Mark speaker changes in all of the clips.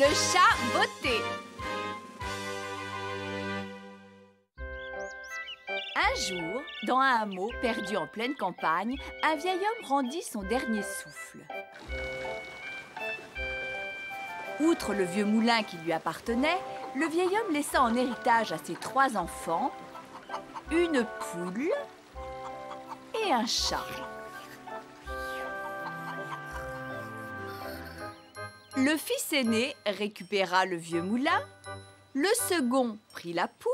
Speaker 1: Le chat botté. Un jour, dans un hameau perdu en pleine campagne, un vieil homme rendit son dernier souffle. Outre le vieux moulin qui lui appartenait, le vieil homme laissa en héritage à ses 3 enfants une poule et un chat. Le fils aîné récupéra le vieux moulin, le second prit la poule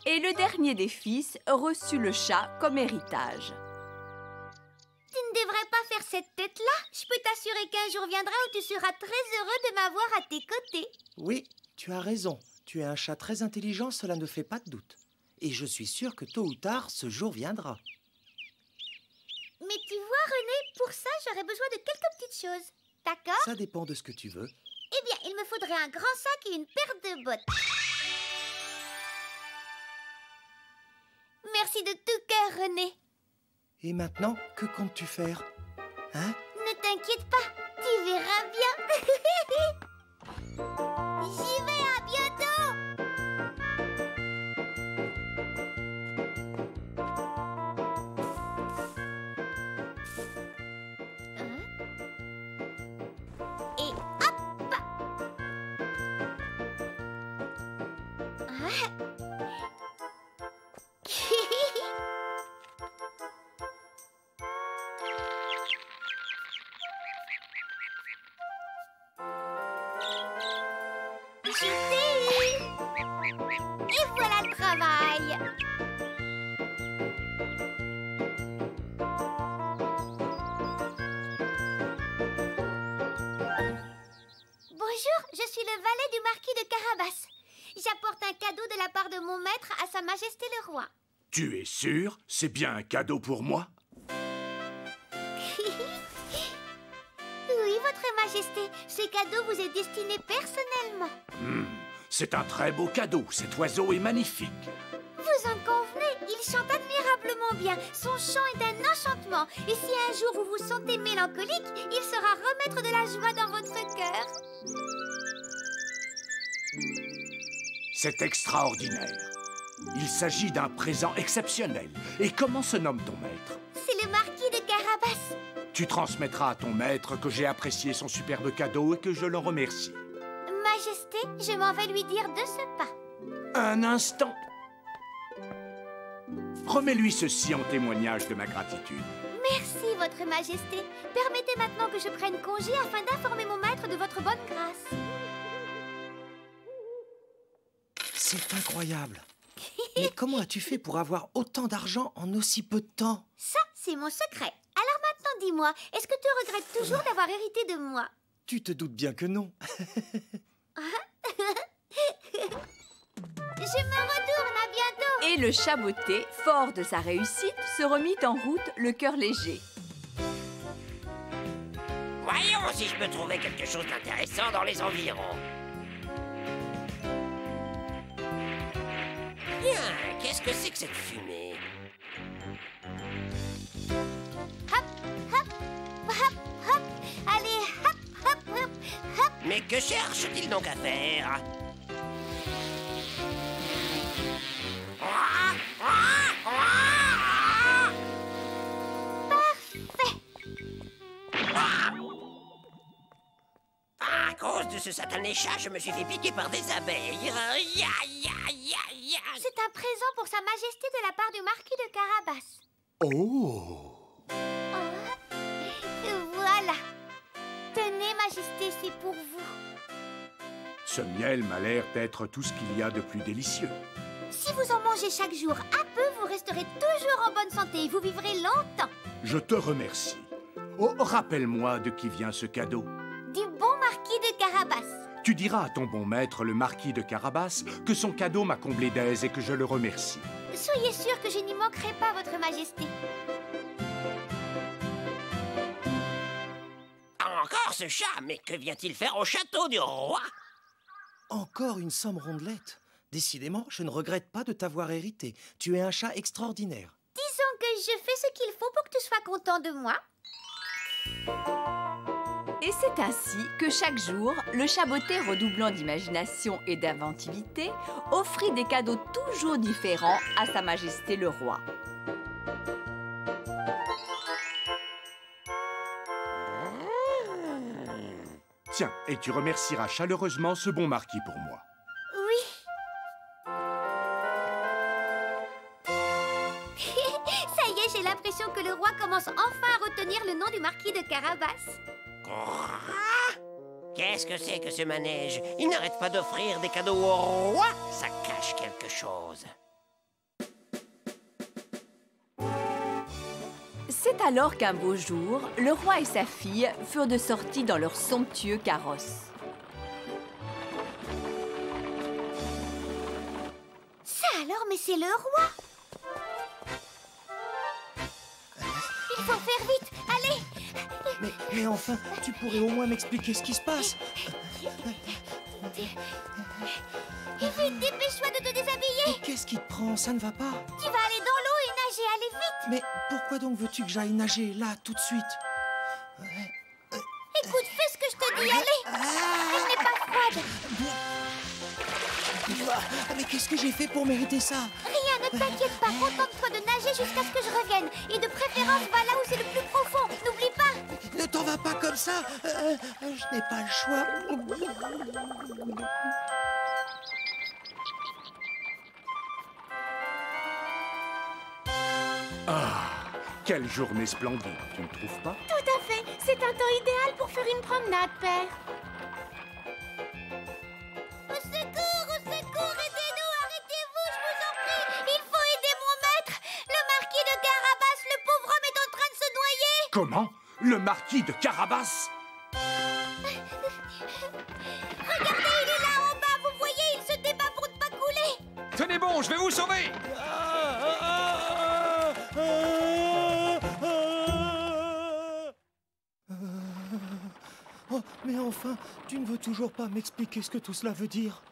Speaker 1: et le dernier des fils reçut le chat comme héritage.
Speaker 2: Tu ne devrais pas faire cette tête-là. Je peux t'assurer qu'un jour viendra où tu seras très heureux de m'avoir à tes côtés.
Speaker 3: Oui, tu as raison. Tu es un chat très intelligent, cela ne fait pas de doute. Et je suis sûr que tôt ou tard, ce jour viendra.
Speaker 2: Mais tu vois, René, pour ça, j'aurais besoin de quelques petites choses. D'accord?
Speaker 3: Ça dépend de ce que tu veux.
Speaker 2: Eh bien, il me faudrait un grand sac et une paire de bottes. Merci de tout cœur, René.
Speaker 3: Et maintenant, que comptes-tu faire? Hein?
Speaker 2: Ne t'inquiète pas, tu verras bien. J'y vais, à bientôt. Et hop. Je t'ai eu. Et voilà le travail. Bonjour, je suis le valet du marquis de Carabas. J'apporte un cadeau de la part de mon maître à Sa Majesté le Roi.
Speaker 4: Tu es sûr? C'est bien un cadeau pour moi?
Speaker 2: Oui, Votre Majesté, ce cadeau vous est destiné personnellement.
Speaker 4: C'est un très beau cadeau. Cet oiseau est magnifique.
Speaker 2: Vous en convenez, il chante admirablement bien. Son chant est un enchantement. Et si un jour vous vous sentez mélancolique, il sera remettre de la joie dans votre cœur.
Speaker 4: C'est extraordinaire. Il s'agit d'un présent exceptionnel. Et comment se nomme ton maître?
Speaker 2: C'est le marquis de Carabas.
Speaker 4: Tu transmettras à ton maître que j'ai apprécié son superbe cadeau et que je l'en remercie.
Speaker 2: Majesté, je m'en vais lui dire de ce pas.
Speaker 4: Un instant. Remets-lui ceci en témoignage de ma gratitude.
Speaker 2: Merci, Votre Majesté. Permettez maintenant que je prenne congé afin d'informer mon maître de votre bonne grâce.
Speaker 3: C'est incroyable. Mais comment as-tu fait pour avoir autant d'argent en aussi peu de temps?
Speaker 2: Ça, c'est mon secret. Alors maintenant, dis-moi, est-ce que tu regrettes toujours d'avoir hérité de moi?
Speaker 3: Tu te doutes bien que non.
Speaker 2: Je me retourne, à bientôt.
Speaker 1: Et le chat botté, fort de sa réussite, se remit en route, le cœur léger.
Speaker 5: Voyons si je peux trouver quelque chose d'intéressant dans les environs. Bien, qu'est-ce que c'est que cette fumée?
Speaker 2: Hop, hop, hop, hop. Allez, hop, hop, hop, hop.
Speaker 5: Mais que cherche-t-il donc à faire?
Speaker 2: Parfait.
Speaker 5: À cause de ce satané chat, je me suis fait piquer par des abeilles.
Speaker 2: C'est un présent pour Sa Majesté de la part du marquis de Carabas.
Speaker 4: Oh!
Speaker 2: Voilà. Tenez, Majesté, c'est pour vous.
Speaker 4: Ce miel m'a l'air d'être tout ce qu'il y a de plus délicieux.
Speaker 2: Si vous en mangez chaque jour un peu, vous resterez toujours en bonne santé et vous vivrez longtemps.
Speaker 4: Je te remercie. Oh, rappelle-moi de qui vient ce cadeau.
Speaker 2: Du bon marquis de Carabas.
Speaker 4: Tu diras à ton bon maître, le marquis de Carabas, que son cadeau m'a comblé d'aise et que je le remercie.
Speaker 2: Soyez sûr que je n'y manquerai pas, Votre Majesté.
Speaker 5: Encore ce chat, mais que vient-il faire au château du roi?
Speaker 3: Encore une somme rondelette. Décidément, je ne regrette pas de t'avoir hérité. Tu es un chat extraordinaire.
Speaker 2: Disons que je fais ce qu'il faut pour que tu sois content de moi.
Speaker 1: Et c'est ainsi que chaque jour, le chaboté, redoublant d'imagination et d'inventivité, offrit des cadeaux toujours différents à Sa Majesté le Roi.
Speaker 4: Tiens, et tu remercieras chaleureusement ce bon marquis pour moi.
Speaker 2: Oui. Ça y est, j'ai l'impression que le roi commence enfin à retenir le nom du marquis de Carabas.
Speaker 5: Qu'est-ce que c'est que ce manège? Il n'arrête pas d'offrir des cadeaux au roi. Ça cache quelque chose.
Speaker 1: C'est alors qu'un beau jour, le roi et sa fille furent de sortie dans leur somptueux carrosse.
Speaker 2: Ça alors, mais c'est le roi. Il faut faire vite, allez.
Speaker 3: Mais enfin, tu pourrais au moins m'expliquer ce qui se passe.
Speaker 2: Vite, dépêche-toi de te déshabiller.
Speaker 3: Qu'est-ce qui te prend? Ça ne va pas.
Speaker 2: Tu vas aller dans l'eau et nager, allez vite.
Speaker 3: Mais pourquoi donc veux-tu que j'aille nager, là, tout de suite?
Speaker 2: Écoute, fais ce que je te dis, allez. Elle n'est pas froide.
Speaker 3: Mais qu'est-ce que j'ai fait pour mériter ça?
Speaker 2: Rien, ne t'inquiète pas, contente-toi de nager jusqu'à ce que je revienne. Et de préférence, va là où c'est le plus profond, n'oublie pas.
Speaker 3: Ne t'en va pas comme ça. Je n'ai pas le choix.
Speaker 4: Ah, quelle journée splendide, tu ne trouves pas?
Speaker 6: Tout à fait. C'est un temps idéal pour faire une promenade, père.
Speaker 2: Au secours, aidez-nous, arrêtez-vous, je vous en prie. Il faut aider mon maître. Le marquis de Carabas, le pauvre homme est en train de se noyer.
Speaker 4: Comment? Le marquis de Carabas?
Speaker 2: Regardez, il est là en bas, vous voyez, il se débat pour ne pas couler.
Speaker 7: Tenez bon, je vais vous sauver.
Speaker 3: Oh, mais enfin, tu ne veux toujours pas m'expliquer ce que tout cela veut dire?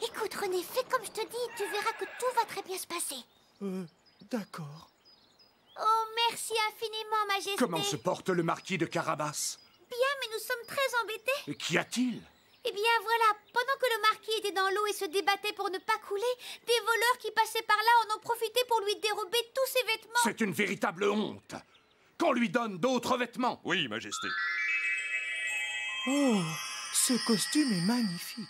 Speaker 2: Écoute, René, fais comme je te dis, tu verras que tout va très bien se passer.
Speaker 3: D'accord.
Speaker 2: Oh, merci infiniment, Majesté.
Speaker 4: Comment se porte le marquis de Carabas?
Speaker 2: Bien, mais nous sommes très embêtés.
Speaker 4: Et qu'y a-t-il?
Speaker 2: Eh bien, voilà, pendant que le marquis était dans l'eau et se débattait pour ne pas couler, des voleurs qui passaient par là en ont profité pour lui dérober tous ses vêtements.
Speaker 4: C'est une véritable honte. Qu'on lui donne d'autres vêtements.
Speaker 7: Oui, Majesté.
Speaker 3: Oh, ce costume est magnifique.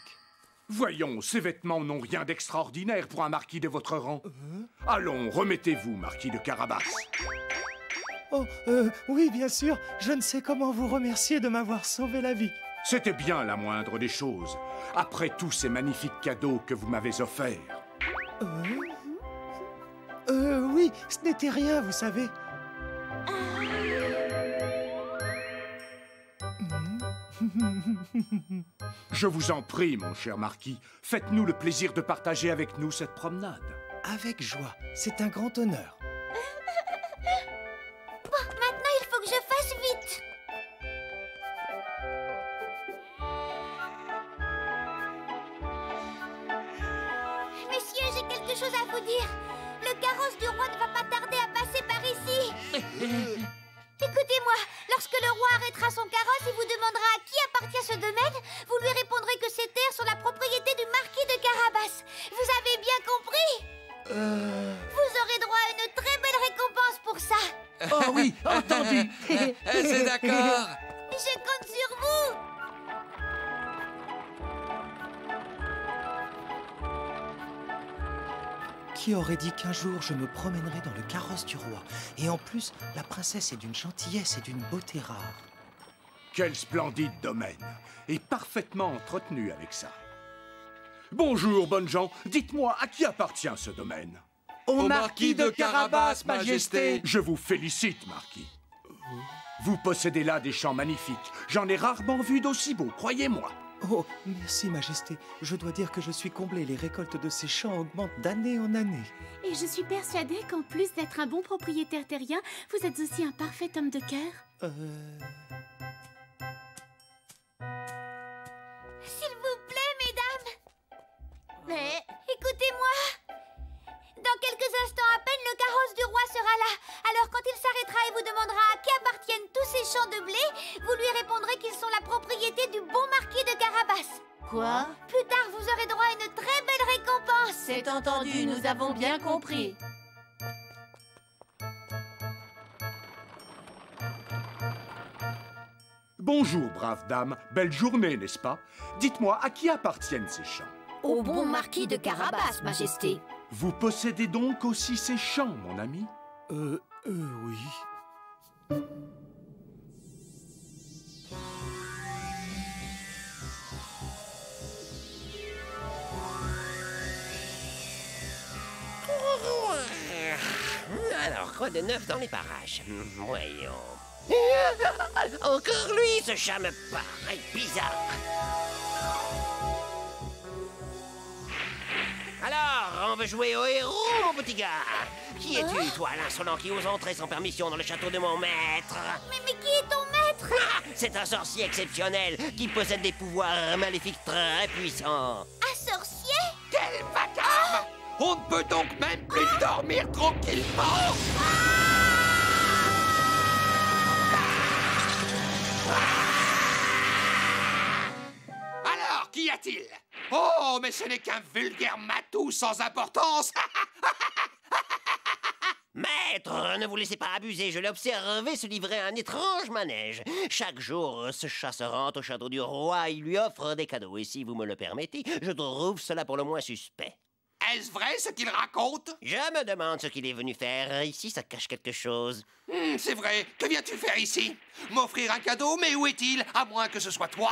Speaker 4: Voyons, ces vêtements n'ont rien d'extraordinaire pour un marquis de votre rang. Allons, remettez-vous, marquis de Carabas.
Speaker 3: Oh, oui, bien sûr. Je ne sais comment vous remercier de m'avoir sauvé la vie.
Speaker 4: C'était bien la moindre des choses, après tous ces magnifiques cadeaux que vous m'avez offerts.
Speaker 3: Oui, ce n'était rien, vous savez.
Speaker 4: Je vous en prie, mon cher marquis, faites-nous le plaisir de partager avec nous cette promenade.
Speaker 3: Avec joie, c'est un grand honneur.
Speaker 2: Bon, maintenant, il faut que je fasse vite. Messieurs, j'ai quelque chose à vous dire. Le carrosse du roi ne va pas tarder à passer par ici. Écoutez-moi, lorsque le roi arrêtera son carrosse et vous demandera à qui appartient ce domaine, vous lui répondrez que ces terres sont la propriété du marquis de Carabas. Vous avez bien compris? Vous aurez droit à une très belle récompense pour ça.
Speaker 3: Oh oui, entendu.
Speaker 7: C'est d'accord.
Speaker 2: Je compte sur vous.
Speaker 3: Qui aurait dit qu'un jour je me promènerais dans le carrosse du roi? Et en plus, la princesse est d'une gentillesse et d'une beauté rare.
Speaker 4: Quel splendide domaine, et parfaitement entretenu avec ça. Bonjour, bonnes gens, dites-moi, à qui appartient ce domaine?
Speaker 3: Au
Speaker 7: marquis de Carabas, Majesté.
Speaker 4: Je vous félicite, marquis. Vous possédez là des champs magnifiques. J'en ai rarement vu d'aussi beaux, croyez-moi.
Speaker 3: Oh, merci, Majesté. Je dois dire que je suis comblé. Les récoltes de ces champs augmentent d'année en année.
Speaker 6: Et je suis persuadée qu'en plus d'être un bon propriétaire terrien, vous êtes aussi un parfait homme de cœur.
Speaker 2: S'il vous plaît, mesdames. Mais écoutez-moi. Dans quelques instants à peine, le carrosse du roi sera là. Alors quand il s'arrêtera et vous demandera à qui appartiennent tous Plus tard, vous aurez droit à une très belle récompense.
Speaker 1: C'est entendu, nous avons bien compris.
Speaker 4: Bonjour, brave dame. Belle journée, n'est-ce pas? Dites-moi, à qui appartiennent ces champs?
Speaker 2: Au bon marquis de Carabas, Majesté.
Speaker 4: Vous possédez donc aussi ces champs, mon ami?
Speaker 3: Oui.
Speaker 5: Alors, quoi de neuf dans les parages? Voyons. Encore lui, ce chat me paraît bizarre. Alors, on veut jouer au héros, mon petit gars? Qui es-tu, toi, l'insolent qui ose entrer sans permission dans le château de mon maître?
Speaker 2: Mais qui est ton maître?
Speaker 5: Ah, c'est un sorcier exceptionnel qui possède des pouvoirs maléfiques très puissants.
Speaker 2: Un sorcier?
Speaker 7: Quel vacarme! On ne peut donc même plus dormir tranquillement! Alors, qu'y a-t-il? Oh, mais ce n'est qu'un vulgaire matou sans importance!
Speaker 5: Maître, ne vous laissez pas abuser, je l'ai observé se livrer à un étrange manège. Chaque jour, ce chat se rend au château du roi, il lui offre des cadeaux. Et si vous me le permettez, je trouve cela pour le moins suspect.
Speaker 7: Est-ce vrai ce qu'il raconte?
Speaker 5: Je me demande ce qu'il est venu faire. Ici, ça cache quelque chose.
Speaker 7: C'est vrai. Que viens-tu faire ici? M'offrir un cadeau, mais où est-il? À moins que ce soit toi.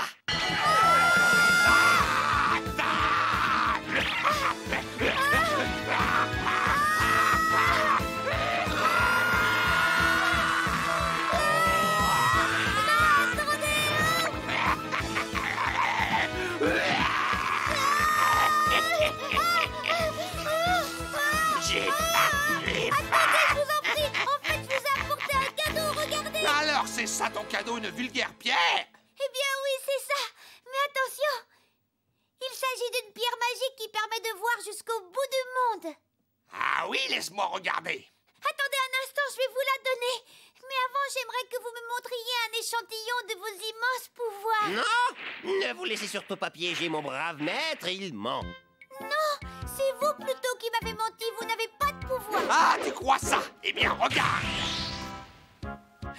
Speaker 7: Alors, c'est ça ton cadeau, une vulgaire pierre?
Speaker 2: Eh bien oui, c'est ça. Mais attention, il s'agit d'une pierre magique qui permet de voir jusqu'au bout du monde.
Speaker 7: Ah oui, laisse-moi regarder.
Speaker 2: Attendez un instant, je vais vous la donner. Mais avant, j'aimerais que vous me montriez un échantillon de vos immenses pouvoirs.
Speaker 5: Non, ne vous laissez surtout pas piéger, mon brave maître, il ment.
Speaker 2: Non, c'est vous plutôt qui m'avez menti, vous n'avez pas de pouvoir.
Speaker 7: Ah, tu crois ça? Eh bien, regarde.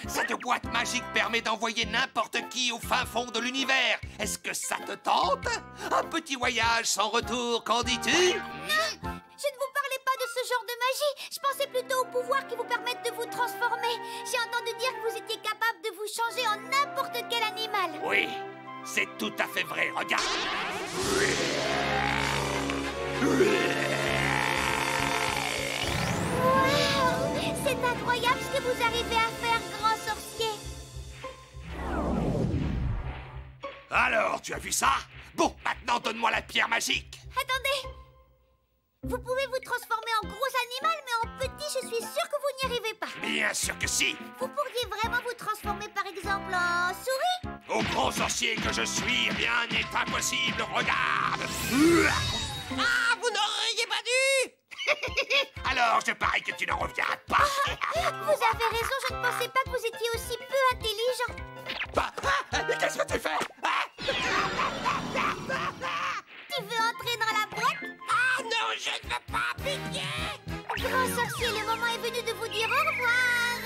Speaker 7: Cette boîte magique permet d'envoyer n'importe qui au fin fond de l'univers. Est-ce que ça te tente? Un petit voyage sans retour, qu'en dis-tu?
Speaker 2: Non, je ne vous parlais pas de ce genre de magie. Je pensais plutôt aux pouvoirs qui vous permettent de vous transformer. J'ai entendu dire que vous étiez capable de vous changer en n'importe quel animal.
Speaker 7: Oui, c'est tout à fait vrai. Regarde.
Speaker 2: Wow, c'est incroyable ce que vous arrivez à faire, grand sorcier.
Speaker 7: Alors, tu as vu ça? Bon, maintenant donne-moi la pierre magique.
Speaker 2: Attendez. Vous pouvez vous transformer en gros animal, mais en petit, je suis sûre que vous n'y arrivez pas.
Speaker 7: Bien sûr que si.
Speaker 2: Vous pourriez vraiment vous transformer, par exemple, en souris?
Speaker 7: Au grand sorcier que je suis, rien n'est impossible. Regarde.
Speaker 5: Ah, vous n'auriez pas dû!
Speaker 7: Alors, je parie que tu ne reviendras pas.
Speaker 2: Vous avez raison, je ne pensais pas que vous étiez aussi peu intelligent.
Speaker 7: Bah, qu'est-ce que tu fais?
Speaker 2: Tu veux entrer dans la boîte?
Speaker 5: Ah non, je ne veux pas, pitié!
Speaker 2: Grand sorcier, le moment est venu de vous dire au revoir.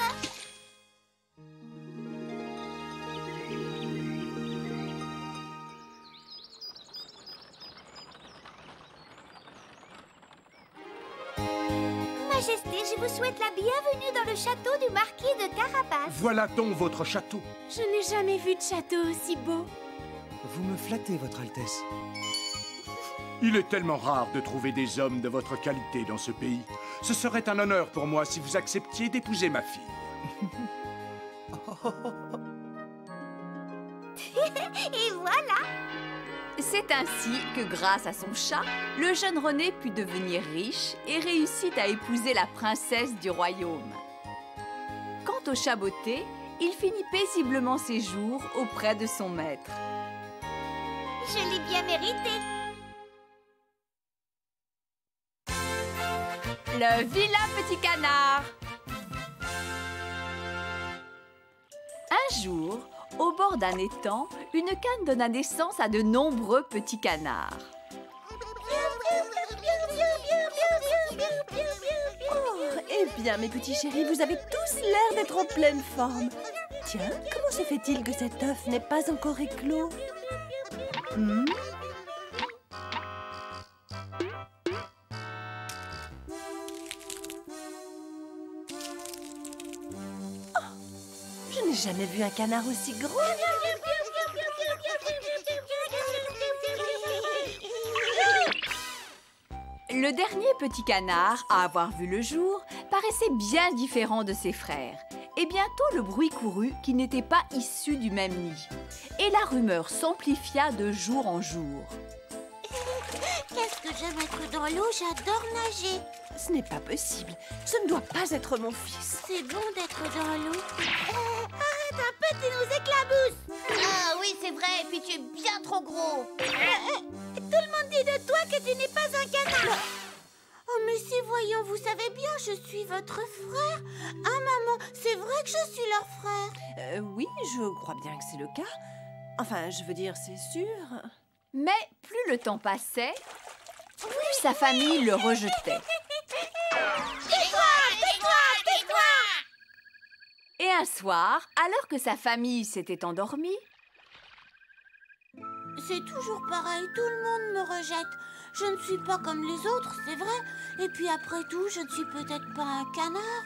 Speaker 2: Majesté, je vous souhaite la bienvenue dans le château du marquis de Carabas.
Speaker 4: Voilà donc votre château.
Speaker 6: Je n'ai jamais vu de château aussi beau.
Speaker 3: Vous me flattez, Votre Altesse.
Speaker 4: Il est tellement rare de trouver des hommes de votre qualité dans ce pays. Ce serait un honneur pour moi si vous acceptiez d'épouser ma fille.
Speaker 2: Et voilà.
Speaker 1: C'est ainsi que, grâce à son chat, le jeune René put devenir riche et réussit à épouser la princesse du royaume. Quant au chat botté, il finit paisiblement ses jours auprès de son maître.
Speaker 2: Je l'ai bien mérité.
Speaker 1: Le vilain petit canard. Un jour, Au bord d'un étang, une canne donna naissance à de nombreux petits canards.
Speaker 8: Eh bien, mes petits chéris, vous avez tous l'air d'être en pleine forme. Tiens, comment se fait-il que cet œuf n'est pas encore éclos? Je n'ai jamais vu un canard aussi gros.
Speaker 1: Le dernier petit canard à avoir vu le jour paraissait bien différent de ses frères. Et bientôt le bruit courut qu'ils n'étaient pas issus du même nid. Et la rumeur s'amplifia de jour en jour.
Speaker 2: Qu'est-ce que j'aime être dans l'eau, j'adore nager.
Speaker 8: Ce n'est pas possible. Ce ne doit pas être mon fils.
Speaker 2: C'est bon d'être dans l'eau. Arrête un peu, tu nous éclabousses. Ah oui, c'est vrai, et puis tu es bien trop gros. Tout le monde dit de toi que tu n'es pas un canard. Oh, mais si, voyons, vous savez bien, je suis votre frère. Ah, maman, c'est vrai que je suis leur frère.
Speaker 8: Oui, je crois bien que c'est le cas. Enfin, je veux dire, c'est sûr.
Speaker 1: Mais plus le temps passait, plus sa famille le rejetait.
Speaker 2: Tais-toi, tais-toi, tais-toi.
Speaker 1: Et un soir, alors que sa famille s'était endormie,
Speaker 2: C'est toujours pareil, tout le monde me rejette. Je ne suis pas comme les autres, c'est vrai. Et puis après tout, je ne suis peut-être pas un canard.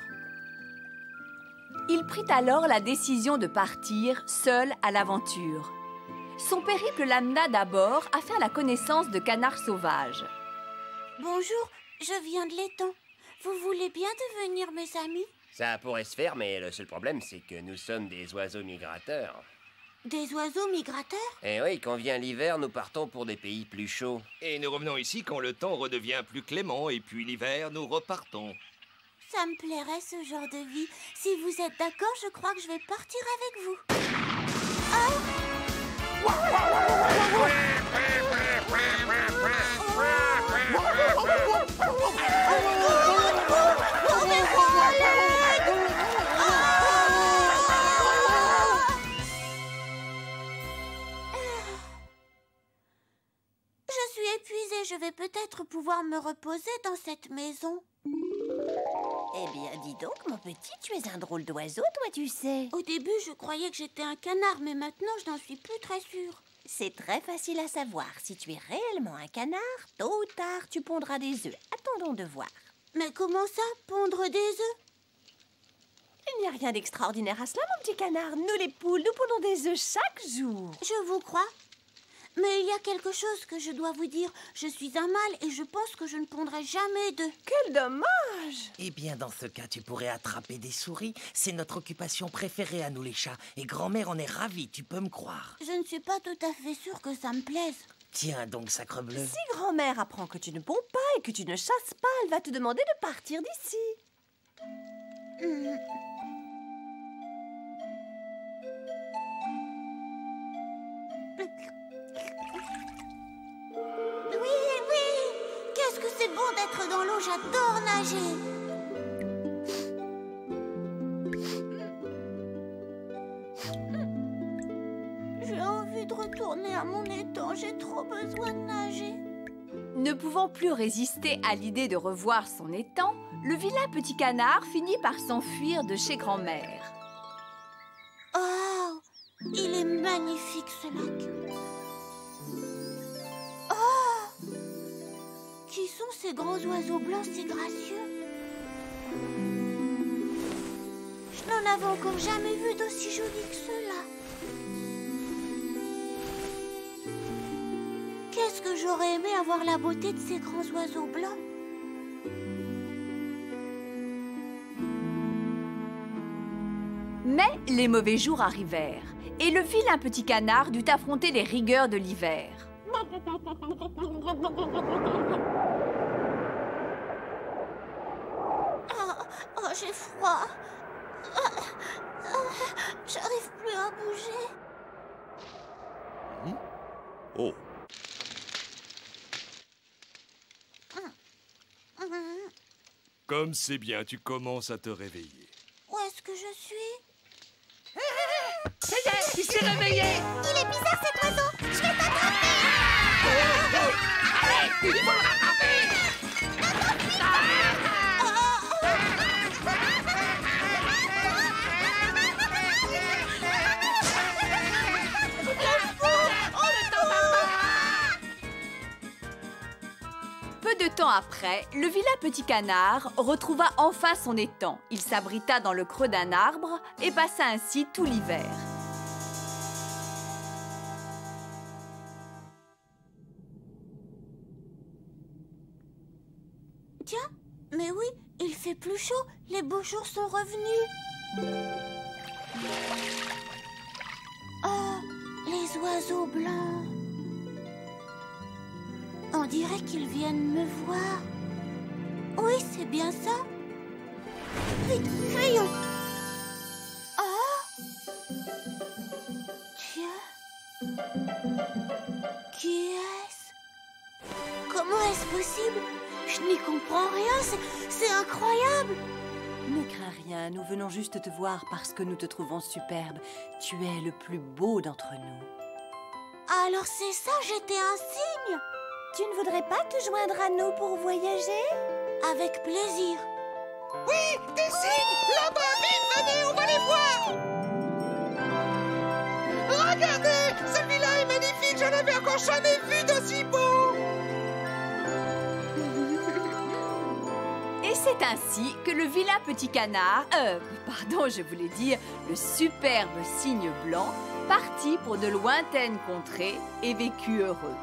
Speaker 1: il prit alors la décision de partir seul à l'aventure. Son périple l'amena d'abord à faire la connaissance de canards sauvages.
Speaker 2: Bonjour, je viens de l'étang. Vous voulez bien devenir mes amis?
Speaker 5: Ça pourrait se faire, mais le seul problème, c'est que nous sommes des oiseaux migrateurs.
Speaker 2: Des oiseaux migrateurs?
Speaker 5: Et oui, quand vient l'hiver, nous partons pour des pays plus chauds.
Speaker 9: Et nous revenons ici quand le temps redevient plus clément, et puis l'hiver, nous repartons.
Speaker 2: Ça me plairait ce genre de vie. Si vous êtes d'accord, je crois que je vais partir avec vous. Je suis épuisée, je vais peut-être pouvoir me reposer dans cette maison.
Speaker 8: Eh bien, dis donc, mon petit, tu es un drôle d'oiseau, toi, tu sais.
Speaker 2: Au début, je croyais que j'étais un canard, mais maintenant, je n'en suis plus très sûre.
Speaker 8: C'est très facile à savoir. Si tu es réellement un canard, tôt ou tard, tu pondras des œufs. Attendons de voir.
Speaker 2: Mais comment ça, pondre des œufs?
Speaker 8: Il n'y a rien d'extraordinaire à cela, mon petit canard. Nous, les poules, nous pondons des œufs chaque jour.
Speaker 2: Je vous crois. Mais il y a quelque chose que je dois vous dire. Je suis un mâle et je pense que je ne pondrai jamais d'œufs.
Speaker 8: Quel dommage!
Speaker 3: Eh bien, dans ce cas, tu pourrais attraper des souris. C'est notre occupation préférée à nous, les chats. Et grand-mère en est ravie, tu peux me croire.
Speaker 2: Je ne suis pas tout à fait sûre que ça me plaise.
Speaker 3: Tiens donc, sacrebleu.
Speaker 8: Si grand-mère apprend que tu ne ponds pas et que tu ne chasses pas, elle va te demander de partir d'ici.
Speaker 2: Oui. Qu'est-ce que c'est bon d'être dans l'eau, j'adore nager. J'ai envie de retourner à mon étang, j'ai trop besoin de nager.
Speaker 1: Ne pouvant plus résister à l'idée de revoir son étang, le vilain petit canard finit par s'enfuir de chez grand-mère.
Speaker 2: Oh, il est magnifique ce lac. Oh, qui sont ces grands oiseaux blancs si gracieux? Je n'en avais encore jamais vu d'aussi jolis que ceux-là. Qu'est-ce que j'aurais aimé avoir la beauté de ces grands oiseaux blancs.
Speaker 1: Mais les mauvais jours arrivèrent, et le vilain petit canard dut affronter les rigueurs de l'hiver.
Speaker 2: Oh, j'ai froid. J'arrive plus à bouger.
Speaker 9: Oh, comme c'est bien, tu commences à te réveiller.
Speaker 2: Où est-ce que je suis?
Speaker 3: Ça y est, il s'est
Speaker 9: réveillé.
Speaker 2: Il est bizarre cet oiseau. Je vais t'attraper.
Speaker 9: Allez, il faut le rattraper.
Speaker 1: Peu de temps après, le vilain petit canard retrouva enfin son étang. Il s'abrita dans le creux d'un arbre et passa ainsi tout l'hiver.
Speaker 2: Tiens, mais oui, il fait plus chaud. Les beaux jours sont revenus. Oh, les oiseaux blancs. On dirait qu'ils viennent me voir. Oui, c'est bien ça. Vite, fuyons. Oh. Tiens. Qui est-ce? Comment est-ce possible? Je n'y comprends rien, c'est incroyable.
Speaker 8: Ne crains rien, nous venons juste te voir parce que nous te trouvons superbe. Tu es le plus beau d'entre nous.
Speaker 2: Alors c'est ça, j'étais un cygne.
Speaker 8: Tu ne voudrais pas te joindre à nous pour voyager?
Speaker 2: Avec plaisir.
Speaker 9: Oui, des cygnes. Là-bas, vite, venez, on va les voir. Regardez, celui-là est magnifique. Je n'avais encore jamais vu d'aussi beau.
Speaker 1: Et c'est ainsi que le vilain petit canard, pardon, je voulais dire le superbe cygne blanc, partit pour de lointaines contrées et vécut heureux.